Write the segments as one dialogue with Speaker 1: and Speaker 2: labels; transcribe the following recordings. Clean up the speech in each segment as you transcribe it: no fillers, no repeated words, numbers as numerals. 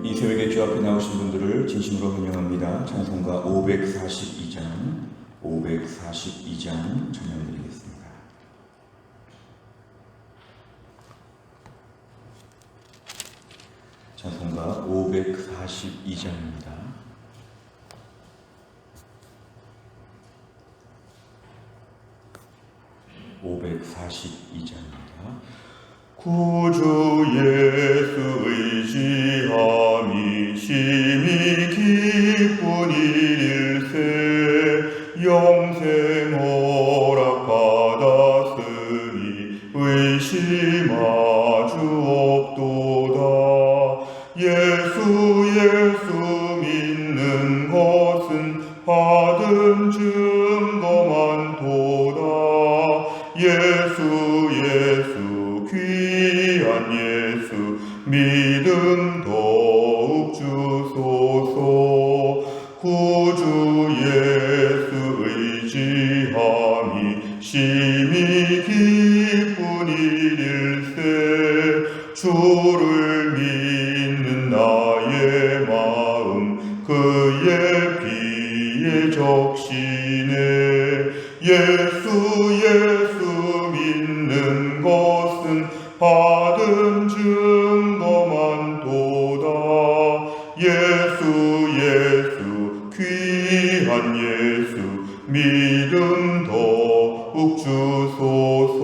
Speaker 1: 이 새벽에 주 앞에 나오신 분들을 진심으로 환영합니다. 찬송가 542장 찬양드리겠습니다. 찬송가 542장입니다.
Speaker 2: 구주 예수 의지함이 심히 기쁜 일일세. 영생 허락 받았으니 의심하주 없도다. 예수 믿는 것은 받은 증거만 도다. 예수 귀한 예수 믿음 더욱 주소서. 구주 예수 의지함이 심히 기쁜 일일세. 주를 믿는 나의 마음 그의 피에 적시네. 예수 믿는 것은 받은 증거만 도다. 예수 귀한 예수 믿음 더욱 주소서.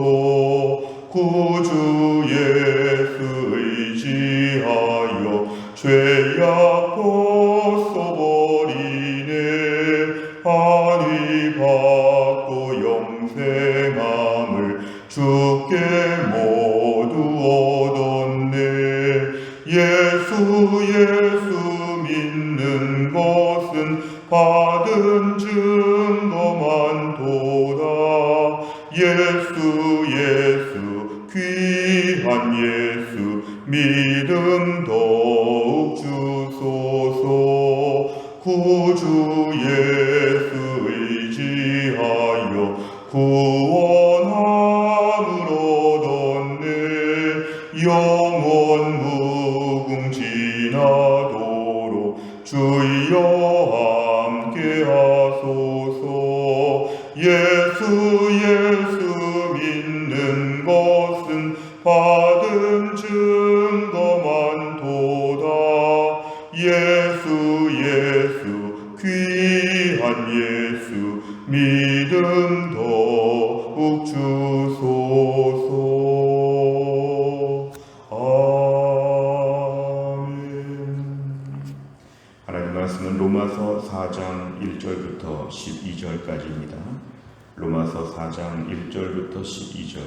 Speaker 2: 구주 예수 의지하여 죄악 벗어버리네. 안위 받고 영생함을 주께 모두 얻었네. 예수 믿는 것은 받은 증거만 도다. 예수 귀한 예수 믿음 더욱 주소서. 구주 예수 의지하여 구원함을 얻었네. 영원 무궁지나도록 주여 함께 하소서. 예수 믿는 것은 받은 증거만 도다. 예수 귀한 예수 믿음 더욱 주소서. 아멘.
Speaker 1: 하나님 말씀은 로마서 4장 1절부터 12절까지입니다. 로마서 4장 1절부터 12절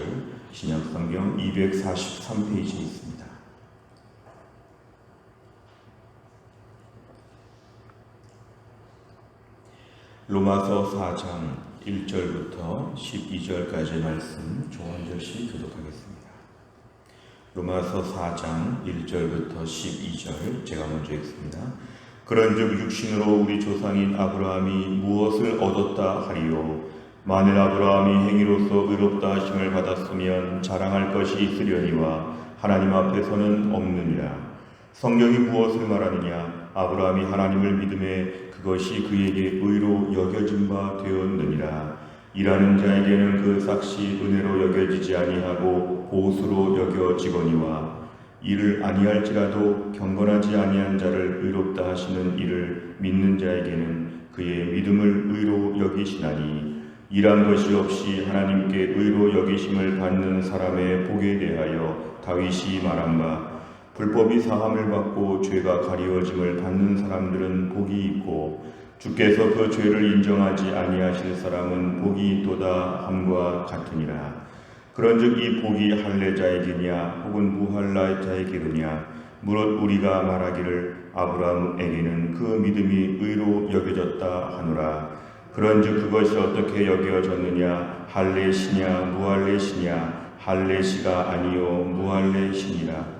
Speaker 1: 신약성경 243페이지에 있습니다. 로마서 4장 1절부터 12절까지의 말씀 조 한 절씩 교독하겠습니다. 로마서 4장 1절부터 12절 제가 먼저 읽습니다. 그런즉 육신으로 우리 조상인 아브라함이 무엇을 얻었다 하리요? 만일 아브라함이 행위로서 의롭다 하심을 받았으면 자랑할 것이 있으려니와 하나님 앞에서는 없느니라. 성경이 무엇을 말하느냐? 아브라함이 하나님을 믿음에 그것이 그에게 의로 여겨진 바 되었느니라. 일하는 자에게는 그 삭시 은혜로 여겨지지 아니하고 보수로 여겨지거니와 이를 아니할지라도 경건하지 아니한 자를 의롭다 하시는 이를 믿는 자에게는 그의 믿음을 의로 여기시나니 일한 것이 없이 하나님께 의로 여기심을 받는 사람의 복에 대하여 다윗이 말한 바 불법이 사함을 받고 죄가 가리워짐을 받는 사람들은 복이 있고 주께서 그 죄를 인정하지 아니하실 사람은 복이 있도다 함과 같으니라. 그런즉 이 복이 할례자에게냐 혹은 무할례자에게느냐? 무릇 우리가 말하기를 아브라함에게는 그 믿음이 의로 여겨졌다 하노라. 그런즉 그것이 어떻게 여겨졌느냐? 할례시냐 무할례시냐? 할례시가 아니요 무할례시니라.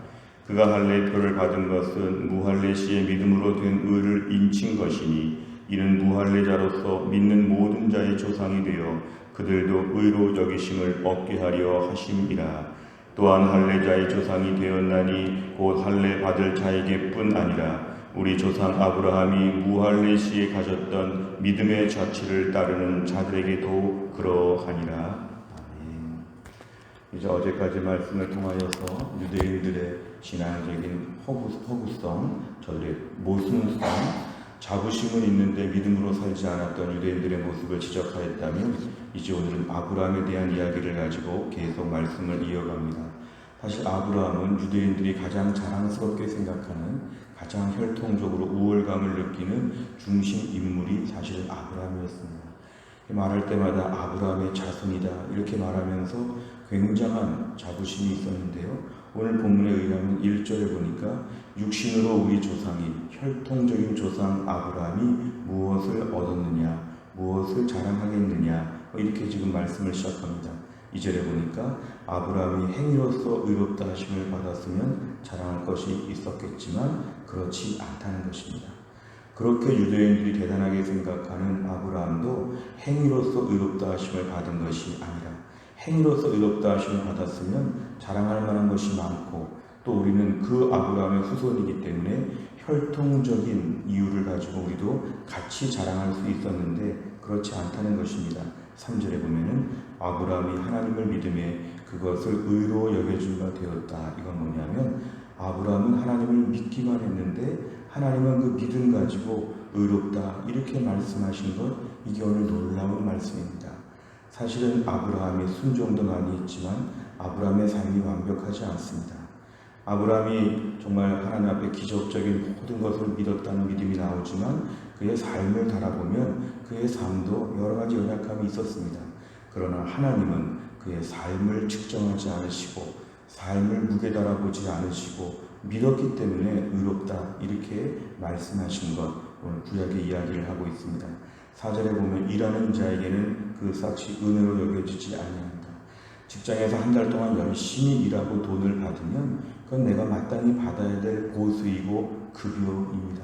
Speaker 1: 그가 할례표를 받은 것은 무할례시의 믿음으로 된 의를 인친 것이니 이는 무할례자로서 믿는 모든 자의 조상이 되어 그들도 의로 여기심을 얻게 하려 하심이라. 또한 할례자의 조상이 되었나니 곧 할례 받을 자에게뿐 아니라 우리 조상 아브라함이 무할레시에 가졌던 믿음의 자취를 따르는 자들에게도 그러하니라. 아멘. 이제 어제까지 말씀을 통하여서 유대인들의 신앙적인 허구성, 저들의 모순성, 자부심은 있는데 믿음으로 살지 않았던 유대인들의 모습을 지적하였다면, 이제 오늘은 아브라함에 대한 이야기를 가지고 계속 말씀을 이어갑니다. 사실 아브라함은 유대인들이 가장 자랑스럽게 생각하는, 가장 혈통적으로 우월감을 느끼는 중심 인물이 사실은 아브라함이었습니다. 말할 때마다 아브라함의 자손이다 이렇게 말하면서 굉장한 자부심이 있었는데요. 오늘 본문에 의하면 1절에 보니까 육신으로 우리 조상이, 혈통적인 조상 아브라함이 무엇을 얻었느냐, 무엇을 자랑하겠느냐, 이렇게 지금 말씀을 시작합니다. 2절에 보니까 아브라함이 행위로서 의롭다 하심을 받았으면 자랑할 것이 있었겠지만 그렇지 않다는 것입니다. 그렇게 유대인들이 대단하게 생각하는 아브라함도 행위로서 의롭다 하심을 받은 것이 아니라, 행위로서 의롭다 하심을 받았으면 자랑할 만한 것이 많고, 또 우리는 그 아브라함의 후손이기 때문에 혈통적인 이유를 가지고 우리도 같이 자랑할 수 있었는데 그렇지 않다는 것입니다. 3절에 보면은 아브라함이 하나님을 믿음에 그것을 의로 여겨준 바 되었다. 이건 뭐냐면 아브라함은 하나님을 믿기만 했는데 하나님은 그 믿음 가지고 의롭다 이렇게 말씀하신 것, 이게 오늘 놀라운 말씀입니다. 사실은 아브라함의 순종도 많이 있지만 아브라함의 삶이 완벽하지 않습니다. 아브라함이 정말 하나님 앞에 기적적인 모든 것을 믿었다는 믿음이 나오지만 그의 삶을 달아보면 그의 삶도 여러 가지 연약함이 있었습니다. 그러나 하나님은 그의 삶을 측정하지 않으시고 삶을 무게 달아보지 않으시고 믿었기 때문에 의롭다 이렇게 말씀하신 것, 오늘 구약의 이야기를 하고 있습니다. 4절에 보면 일하는 자에게는 그 삭시 은혜로 여겨지지 아니한다. 직장에서 한 달 동안 열심히 일하고 돈을 받으면 그건 내가 마땅히 받아야 될 보수이고 급여입니다.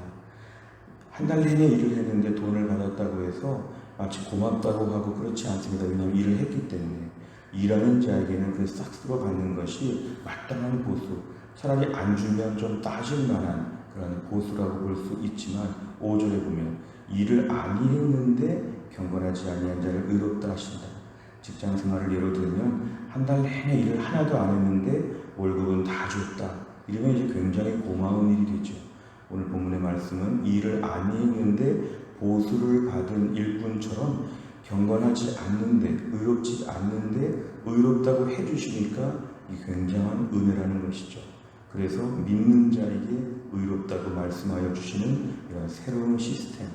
Speaker 1: 한 달 내내 일을 했는데 돈을 받았다고 해서 마치 고맙다고 하고 그렇지 않습니다. 왜냐하면 일을 했기 때문에. 일하는 자에게는 그 싹스로 받는 것이 마땅한 보수, 차라리 안 주면 좀 따질 만한 그런 보수라고 볼 수 있지만 5절에 보면 일을 아니 했는데 경건하지 아니한 자를 의롭다 하신다. 직장 생활을 예로 들면 한 달 내내 일을 하나도 안 했는데 월급은 다 줬다. 이러면 이제 굉장히 고마운 일이 되죠. 오늘 본문의 말씀은 일을 아니 했는데 보수를 받은 일꾼처럼 경건하지 않는데, 의롭지 않는데 의롭다고 해주시니까 이 굉장한 은혜라는 것이죠. 그래서 믿는 자에게 의롭다고 말씀하여 주시는 이런 새로운 시스템,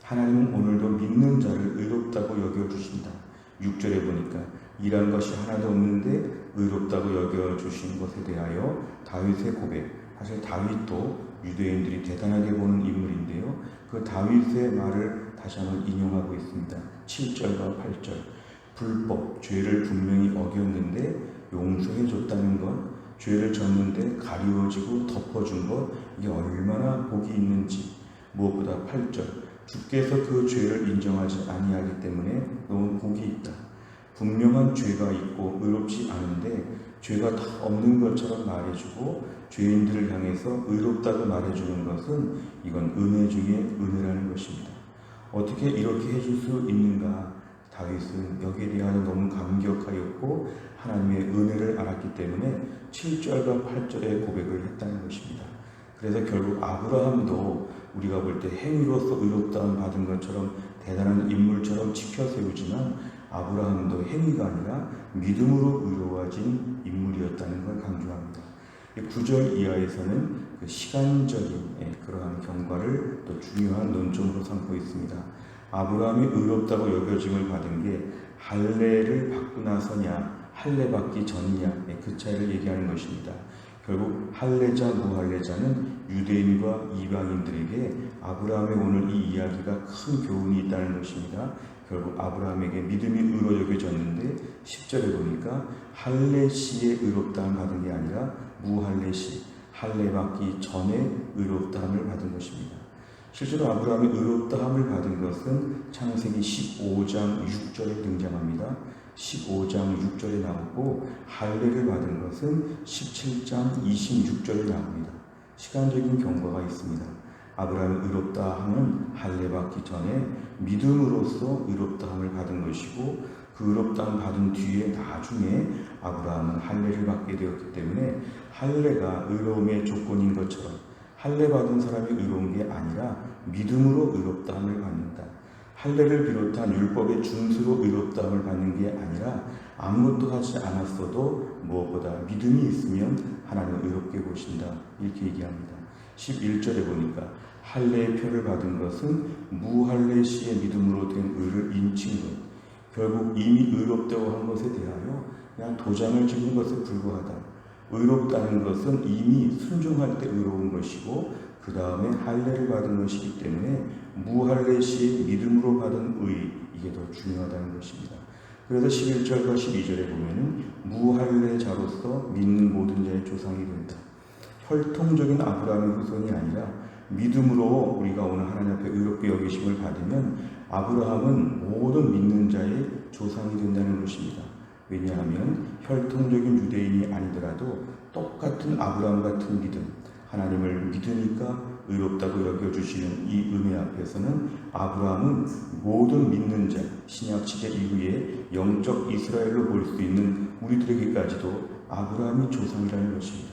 Speaker 1: 하나님은 오늘도 믿는 자를 의롭다고 여겨주신다. 6절에 보니까 일한 것이 하나도 없는데 의롭다고 여겨주신 것에 대하여 다윗의 고백, 사실 다윗도 유대인들이 대단하게 보는 인물인데요. 그 다윗의 말을 다시 한번 인용하고 있습니다. 7절과 8절. 불법, 죄를 분명히 어겼는데 용서해 줬다는 것, 죄를 졌는데 가리워지고 덮어준 것, 이게 얼마나 복이 있는지. 무엇보다 8절. 주께서 그 죄를 인정하지 아니하기 때문에 너무 복이 있다. 분명한 죄가 있고 의롭지 않은데 죄가 다 없는 것처럼 말해주고 죄인들을 향해서 의롭다고 말해주는 것은 이건 은혜 중에 은혜라는 것입니다. 어떻게 이렇게 해줄 수 있는가? 다윗은 여기에 대하여 너무 감격하였고 하나님의 은혜를 알았기 때문에 7절과 8절의 고백을 했다는 것입니다. 그래서 결국 아브라함도 우리가 볼 때 행위로서 의롭다함 받은 것처럼 대단한 인물처럼 지켜 세우지만 아브라함도 행위가 아니라 믿음으로 의로워진 인물이었다는 걸 강조합니다. 9절 이하에서는 그 시간적인 그러한 경과를 또 중요한 논점으로 삼고 있습니다. 아브라함이 의롭다고 여겨짐을 받은 게 할례를 받고 나서냐 할례 받기 전이냐 그 차이를 얘기하는 것입니다. 결국 할례자 무할례자는 유대인과 이방인들에게 아브라함의 오늘 이 이야기가 큰 교훈이 있다는 것입니다. 결국 아브라함에게 믿음이 의로 여겨졌는데 10절에 보니까 할례 시에 의롭다함을 받은 게 아니라 무할례 시, 할례 받기 전에 의롭다함을 받은 것입니다. 실제로 아브라함이 의롭다함을 받은 것은 창세기 15장 6절에 등장합니다. 15장 6절에 나오고 할례를 받은 것은 17장 26절에 나옵니다. 시간적인 경과가 있습니다. 아브라함이 의롭다 함은 할례 받기 전에 믿음으로써 의롭다함을 받은 것이고, 그 의롭다함 받은 뒤에 나중에 아브라함은 할례를 받게 되었기 때문에 할례가 의로움의 조건인 것처럼 할례 받은 사람이 의로운 게 아니라 믿음으로 의롭다함을 받는다. 할례를 비롯한 율법의 준수로 의롭다함을 받는 게 아니라 아무것도 하지 않았어도 무엇보다 믿음이 있으면 하나님을 의롭게 보신다. 이렇게 얘기합니다. 11절에 보니까 할례의 표를 받은 것은 무할례 시의 믿음으로 된 의를 인친 것. 결국 이미 의롭다고 한 것에 대하여 그냥 도장을 찍는 것에 불과하다. 의롭다는 것은 이미 순종할 때 의로운 것이고, 그 다음에 할례를 받은 것이기 때문에 무할례 시의 믿음으로 받은 의, 이게 더 중요하다는 것입니다. 그래서 11절과 12절에 보면은 무할례자로서 믿는 모든 자의 조상이 된다. 혈통적인 아브라함의 후손이 아니라 믿음으로 우리가 오늘 하나님 앞에 의롭게 여기심을 받으면 아브라함은 모든 믿는 자의 조상이 된다는 것입니다. 왜냐하면 혈통적인 유대인이 아니더라도 똑같은 아브라함 같은 믿음, 하나님을 믿으니까 의롭다고 여겨주시는 이 은혜 앞에서는 아브라함은 모든 믿는 자, 신약시대 이후에 영적 이스라엘로 볼 수 있는 우리들에게까지도 아브라함이 조상이라는 것입니다.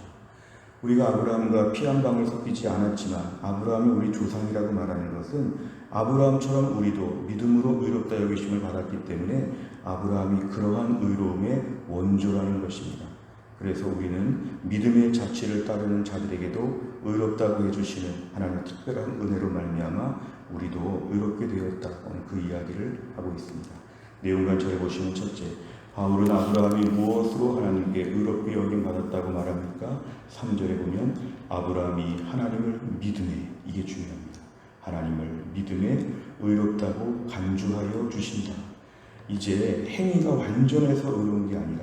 Speaker 1: 우리가 아브라함과 피 한 방울 섞이지 않았지만 아브라함이 우리 조상이라고 말하는 것은 아브라함처럼 우리도 믿음으로 의롭다 여기심을 받았기 때문에 아브라함이 그러한 의로움의 원조라는 것입니다. 그래서 우리는 믿음의 자취를 따르는 자들에게도 의롭다고 해주시는 하나님의 특별한 은혜로 말미암아 우리도 의롭게 되었다. 오늘 그 이야기를 하고 있습니다. 내용관절에 보시면 첫째, 바울은 아브라함이 무엇으로 하나님께 의롭게 여김 받았다고 말합니까? 3절에 보면 아브라함이 하나님을 믿음에, 이게 중요합니다. 하나님을 믿음에 의롭다고 간주하여 주신다. 이제 행위가 완전해서 의로운 게 아니라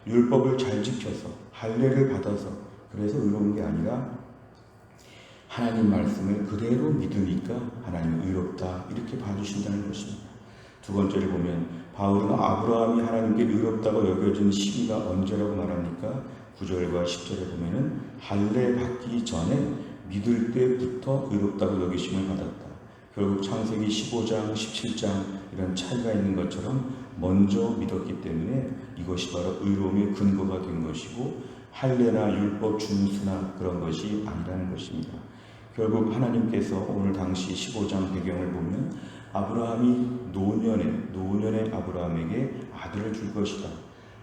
Speaker 1: 율법을 잘 지켜서 할례를 받아서 그래서 의로운 게 아니라 하나님 말씀을 그대로 믿으니까 하나님은 의롭다 이렇게 봐주신다는 것입니다. 두 번째를 보면 바울은 아브라함이 하나님께 의롭다고 여겨진 시기가 언제라고 말합니까? 9절과 10절에 보면은 할례 받기 전에 믿을 때부터 의롭다고 여기심을 받았다. 결국 창세기 15장, 17장 이런 차이가 있는 것처럼 먼저 믿었기 때문에 이것이 바로 의로움의 근거가 된 것이고 할례나 율법 준수나 그런 것이 아니라는 것입니다. 결국 하나님께서 오늘 당시 15장 배경을 보면 아브라함이 노년의 아브라함에게 아들을 줄 것이다.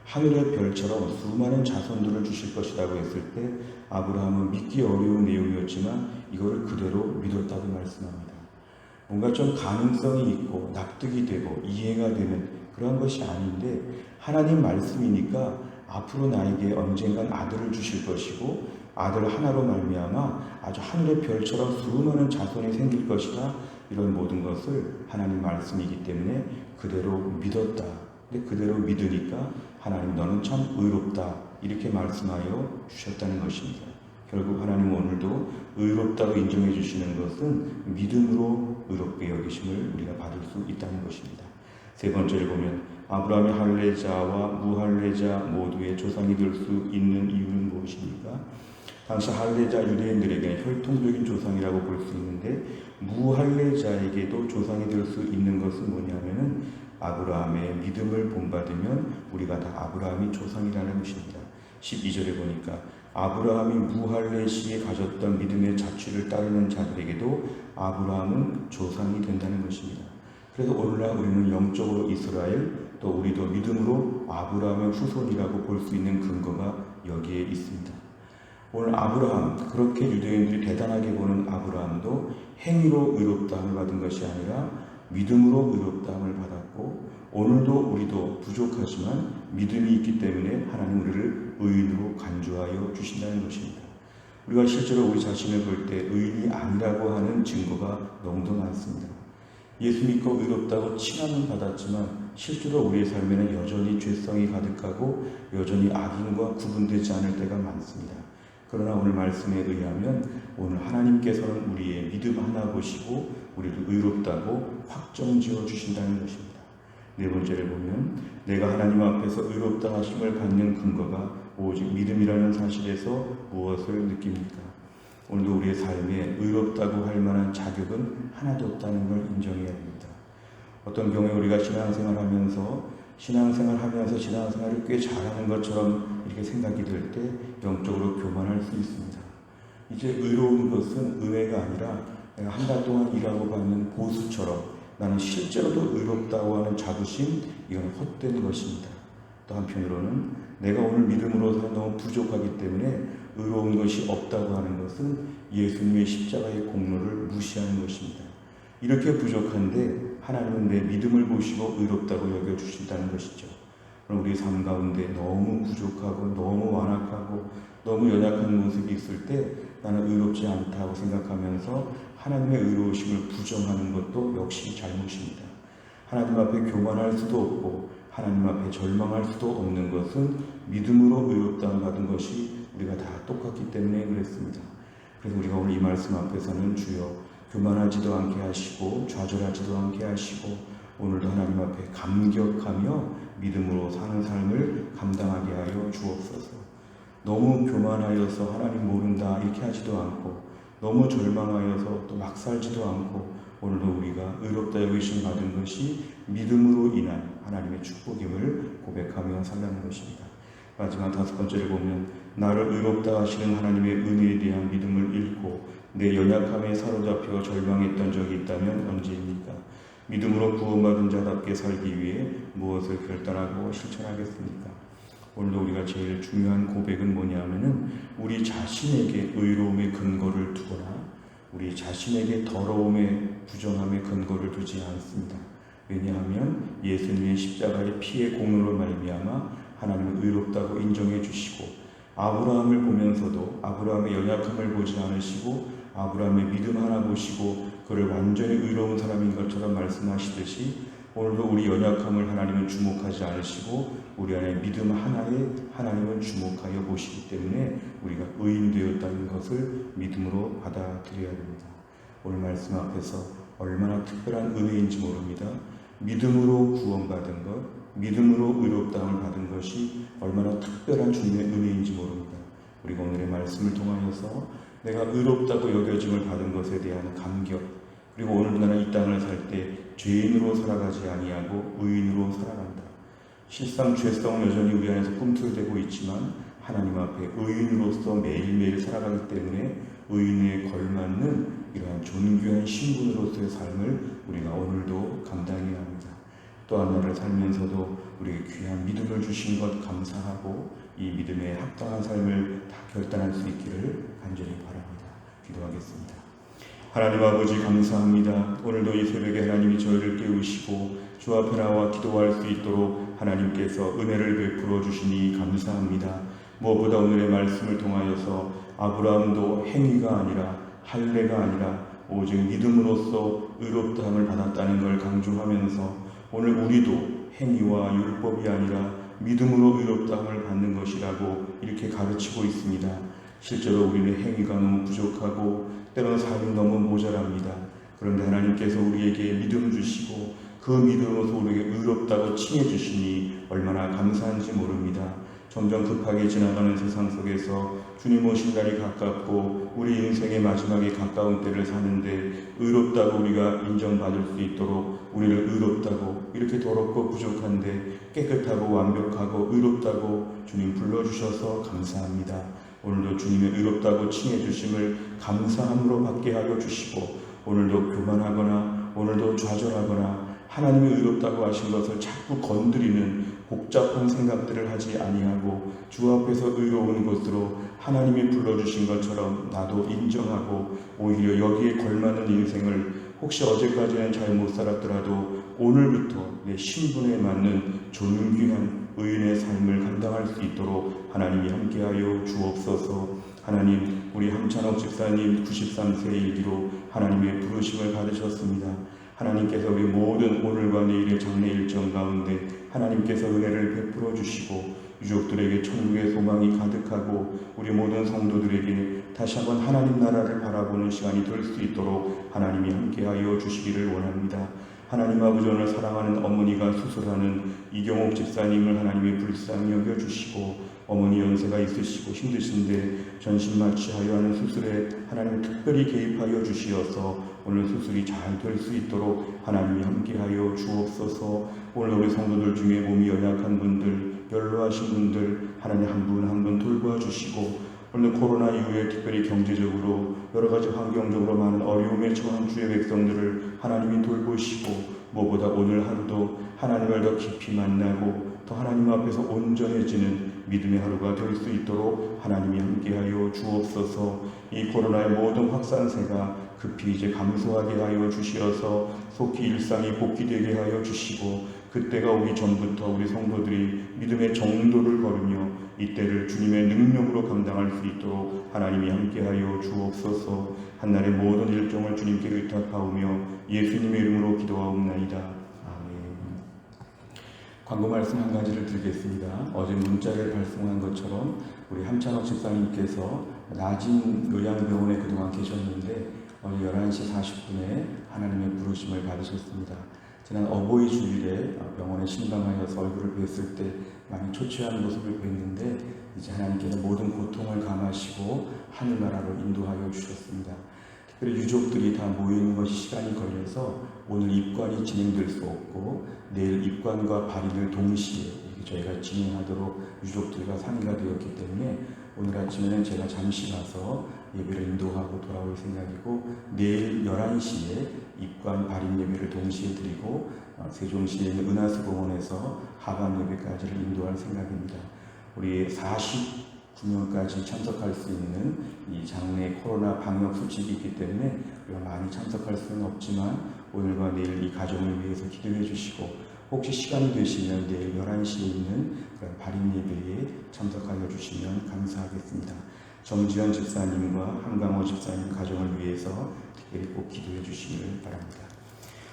Speaker 1: 하늘의 별처럼 수많은 자손들을 주실 것이라고 했을 때 아브라함은 믿기 어려운 내용이었지만 이거를 그대로 믿었다고 말씀합니다. 뭔가 좀 가능성이 있고 납득이 되고 이해가 되는 그런 것이 아닌데 하나님 말씀이니까 앞으로 나에게 언젠간 아들을 주실 것이고 아들 하나로 말미암아 아주 하늘의 별처럼 수많은 자손이 생길 것이다. 이런 모든 것을 하나님 말씀이기 때문에 그대로 믿었다. 근데 그대로 믿으니까 하나님 너는 참 의롭다. 이렇게 말씀하여 주셨다는 것입니다. 결국 하나님 오늘도 의롭다고 인정해 주시는 것은 믿음으로 의롭게 여기심을 우리가 받을 수 있다는 것입니다. 세 번째를 보면 아브라함이 할례자와 무할례자 모두의 조상이 될 수 있는 이유는 무엇입니까? 당시 할례자 유대인들에게는 혈통적인 조상이라고 볼 수 있는데 무할례자에게도 조상이 될 수 있는 것은 뭐냐면은 아브라함의 믿음을 본받으면 우리가 다 아브라함이 조상이라는 것입니다. 12절에 보니까 아브라함이 무할례 시에 가졌던 믿음의 자취를 따르는 자들에게도 아브라함은 조상이 된다는 것입니다. 그래서 오늘날 우리는 영적으로 이스라엘 또 우리도 믿음으로 아브라함의 후손이라고 볼 수 있는 근거가 여기에 있습니다. 오늘 아브라함, 그렇게 유대인들이 대단하게 보는 아브라함도 행위로 의롭다함을 받은 것이 아니라 믿음으로 의롭다함을 받았고 오늘도 우리도 부족하지만 믿음이 있기 때문에 하나님 우리를 의인으로 간주하여 주신다는 것입니다. 우리가 실제로 우리 자신을 볼 때 의인이 아니라고 하는 증거가 너무도 많습니다. 예수 믿고 의롭다고 칭함은 받았지만 실제로 우리의 삶에는 여전히 죄성이 가득하고 여전히 악인과 구분되지 않을 때가 많습니다. 그러나 오늘 말씀에 의하면 오늘 하나님께서는 우리의 믿음 하나 보시고 우리를 의롭다고 확정지어 주신다는 것입니다. 네 번째를 보면 내가 하나님 앞에서 의롭다 하심을 받는 근거가 오직 믿음이라는 사실에서 무엇을 느낍니까? 오늘도 우리의 삶에 의롭다고 할 만한 자격은 하나도 없다는 걸 인정해야 합니다. 어떤 경우에 우리가 신앙생활을 꽤 잘하는 것처럼 이렇게 생각이 될 때 영적으로 교만할 수 있습니다. 이제 의로운 것은 은혜가 아니라 내가 한 달 동안 일하고 받는 보수처럼 나는 실제로도 의롭다고 하는 자부심, 이건 헛된 것입니다. 또 한편으로는 내가 오늘 믿음으로서 너무 부족하기 때문에 의로운 것이 없다고 하는 것은 예수님의 십자가의 공로를 무시하는 것입니다. 이렇게 부족한데 하나님은 내 믿음을 보시고 의롭다고 여겨주신다는 것이죠. 그럼 우리 삶 가운데 너무 부족하고 너무 완악하고 너무 연약한 모습이 있을 때 나는 의롭지 않다고 생각하면서 하나님의 의로우심을 부정하는 것도 역시 잘못입니다. 하나님 앞에 교만할 수도 없고 하나님 앞에 절망할 수도 없는 것은 믿음으로 의롭다함 받은 것이 우리가 다 똑같기 때문에 그랬습니다. 그래서 우리가 오늘 이 말씀 앞에서는 주여 교만하지도 않게 하시고 좌절하지도 않게 하시고 오늘도 하나님 앞에 감격하며 믿음으로 사는 삶을 감당하게 하여 주옵소서. 너무 교만하여서 하나님 모른다 이렇게 하지도 않고 너무 절망하여서 또 막 살지도 않고 오늘도 우리가 의롭다 여기심 받은 것이 믿음으로 인한 하나님의 축복임을 고백하며 살라는 것입니다. 마지막 5번째를 보면 나를 의롭다 하시는 하나님의 은혜에 대한 믿음을 잃고 내 연약함에 사로잡혀 절망했던 적이 있다면 언제입니까? 믿음으로 구원받은 자답게 살기 위해 무엇을 결단하고 실천하겠습니까? 오늘도 우리가 제일 중요한 고백은 뭐냐면은 우리 자신에게 의로움의 근거를 두거나 우리 자신에게 더러움의 부정함의 근거를 두지 않습니다. 왜냐하면 예수님의 십자가의 피의 공로로 말미암아 하나님은 의롭다고 인정해 주시고 아브라함을 보면서도 아브라함의 연약함을 보지 않으시고 아브라함의 믿음 하나 보시고 그를 완전히 의로운 사람인 것처럼 말씀하시듯이 오늘도 우리 연약함을 하나님은 주목하지 않으시고 우리 안에 믿음 하나에 하나님은 주목하여 보시기 때문에 우리가 의인되었다는 것을 믿음으로 받아들여야 됩니다. 오늘 말씀 앞에서 얼마나 특별한 은혜인지 모릅니다. 믿음으로 구원받은 것, 믿음으로 의롭다함을 받은 것이 얼마나 특별한 주님의 은혜인지 모릅니다. 우리가 오늘의 말씀을 통하여서 내가 의롭다고 여겨짐을 받은 것에 대한 감격, 그리고 오늘도 나는 이 땅을 살 때 죄인으로 살아가지 아니하고 의인으로 살아간다. 실상 죄성은 여전히 우리 안에서 꿈틀대고 있지만 하나님 앞에 의인으로서 매일매일 살아가기 때문에 의인에 걸맞는 이러한 존귀한 신분으로서의 삶을 우리가 오늘도 감당해야 합니다. 또 하나를 살면서도 우리에게 귀한 믿음을 주신 것 감사하고 이 믿음에 합당한 삶을 다 결단할 수 있기를 간절히 바랍니다. 기도하겠습니다. 하나님 아버지 감사합니다. 오늘도 이 새벽에 하나님이 저희를 깨우시고 주 앞에 나와 기도할 수 있도록 하나님께서 은혜를 베풀어 주시니 감사합니다. 무엇보다 오늘의 말씀을 통하여서 아브라함도 행위가 아니라 할례가 아니라 오직 믿음으로써 의롭다함을 받았다는 걸 강조하면서 오늘 우리도 행위와 율법이 아니라 믿음으로 의롭다함을 받는 것이라고 이렇게 가르치고 있습니다. 실제로 우리는 행위가 너무 부족하고 때로는 삶이 너무 모자랍니다. 그런데 하나님께서 우리에게 믿음 주시고 그 믿음으로서 우리에게 의롭다고 칭해 주시니 얼마나 감사한지 모릅니다. 점점 급하게 지나가는 세상 속에서 주님 오신 날이 가깝고 우리 인생의 마지막에 가까운 때를 사는데 의롭다고 우리가 인정받을 수 있도록 우리를 의롭다고 이렇게 더럽고 부족한데 깨끗하고 완벽하고 의롭다고 주님 불러주셔서 감사합니다. 오늘도 주님의 의롭다고 칭해 주심을 감사함으로 받게 하여 주시고 오늘도 교만하거나 오늘도 좌절하거나 하나님이 의롭다고 하신 것을 자꾸 건드리는 복잡한 생각들을 하지 아니하고 주 앞에서 의로운 것으로 하나님이 불러주신 것처럼 나도 인정하고 오히려 여기에 걸맞는 인생을 혹시 어제까지는 잘 못 살았더라도 오늘부터 내 신분에 맞는 존귀한 의인의 삶을 감당할 수 있도록 하나님이 함께하여 주옵소서. 하나님, 우리 함찬옥 집사님 93세 일기로 하나님의 부르심을 받으셨습니다. 하나님께서 우리 모든 오늘과 내일의 장례 일정 가운데 하나님께서 은혜를 베풀어 주시고 유족들에게 천국의 소망이 가득하고 우리 모든 성도들에게 다시 한번 하나님 나라를 바라보는 시간이 될 수 있도록 하나님이 함께하여 주시기를 원합니다. 하나님 아버지, 오늘 사랑하는 어머니가 수술하는 이경옥 집사님을 하나님이 불쌍히 여겨주시고 어머니 연세가 있으시고 힘드신데 전신마취하여 하는 수술에 하나님 특별히 개입하여 주시어서 오늘 수술이 잘 될 수 있도록 하나님이 함께하여 주옵소서. 오늘 우리 성도들 중에 몸이 연약한 분들, 연로하신 분들 하나님 한 분 한 분 돌보아 주시고, 오늘 코로나 이후에 특별히 경제적으로 여러 가지 환경적으로 많은 어려움에 처한 주의 백성들을 하나님이 돌보시고, 무엇보다 오늘 하루도 하나님을 더 깊이 만나고 더 하나님 앞에서 온전해지는 믿음의 하루가 될 수 있도록 하나님이 함께하여 주옵소서. 이 코로나의 모든 확산세가 급히 이제 감소하게 하여 주시어서 속히 일상이 복귀되게 하여 주시고, 그때가 오기 전부터 우리 성도들이 믿음의 정도를 걸으며 이때를 주님의 능력으로 감당할 수 있도록 하나님이 함께하여 주옵소서. 한날의 모든 일정을 주님께 의탁하오며 예수님의 이름으로 기도하옵나이다. 아멘. 광고 말씀 한 가지를 드리겠습니다. 어제 문자를 발송한 것처럼 우리 함찬옥 집사님께서 낮은 요양병원에 그동안 계셨는데 어제 11시 40분에 하나님의 부르심을 받으셨습니다. 지난 어버이 주일에 병원에 신방하여서 얼굴을 뵀을 때 많이 초췌한 모습을 뵀는데 이제 하나님께서 모든 고통을 감하시고 하늘나라로 인도하여 주셨습니다. 특별히 유족들이 다 모이는 것이 시간이 걸려서 오늘 입관이 진행될 수 없고 내일 입관과 발인을 동시에 저희가 진행하도록 유족들과 상의가 되었기 때문에 오늘 아침에는 제가 잠시 가서 예배를 인도하고 돌아올 생각이고, 내일 11시에 입관 발인 예배를 동시에 드리고 세종시에 있는 은하수공원에서 하반 예배까지를 인도할 생각입니다. 우리 49명까지 참석할 수 있는 이 장내 코로나 방역 수칙이 있기 때문에 우리가 많이 참석할 수는 없지만 오늘과 내일 이 가정을 위해서 기도해 주시고, 혹시 시간이 되시면 내일 11시에 있는 그런 발인 예배에 참석하여 주시면 감사하겠습니다. 정지현 집사님과 한강호 집사님 가정을 위해서 특별히 꼭 기도해 주시길 바랍니다.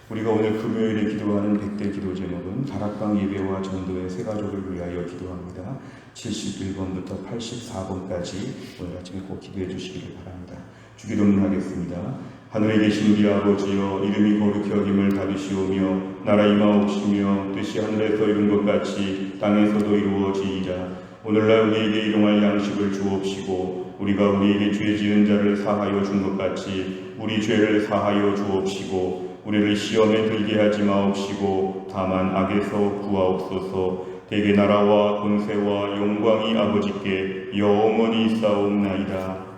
Speaker 1: 우리가 오늘 금요일에 기도하는 100대 기도 제목은 다락방 예배와 전도의 세 가족을 위하여 기도합니다. 71번부터 84번까지 오늘 아침에 꼭 기도해 주시길 바랍니다. 주기도문 하겠습니다. 하늘에 계신 우리 아버지여, 이름이 거룩히 여김을 받으시오며 나라 임하옵시며 뜻이 하늘에서 이룬 것 같이 땅에서도 이루어지이다. 오늘날 우리에게 일용할 양식을 주옵시고 우리가 우리에게 죄 지은 자를 사하여 준 것 같이 우리 죄를 사하여 주옵시고 우리를 시험에 들게 하지 마옵시고 다만 악에서 구하옵소서. 대개 나라와 권세와 영광이 아버지께 영원히 있사옵나이다.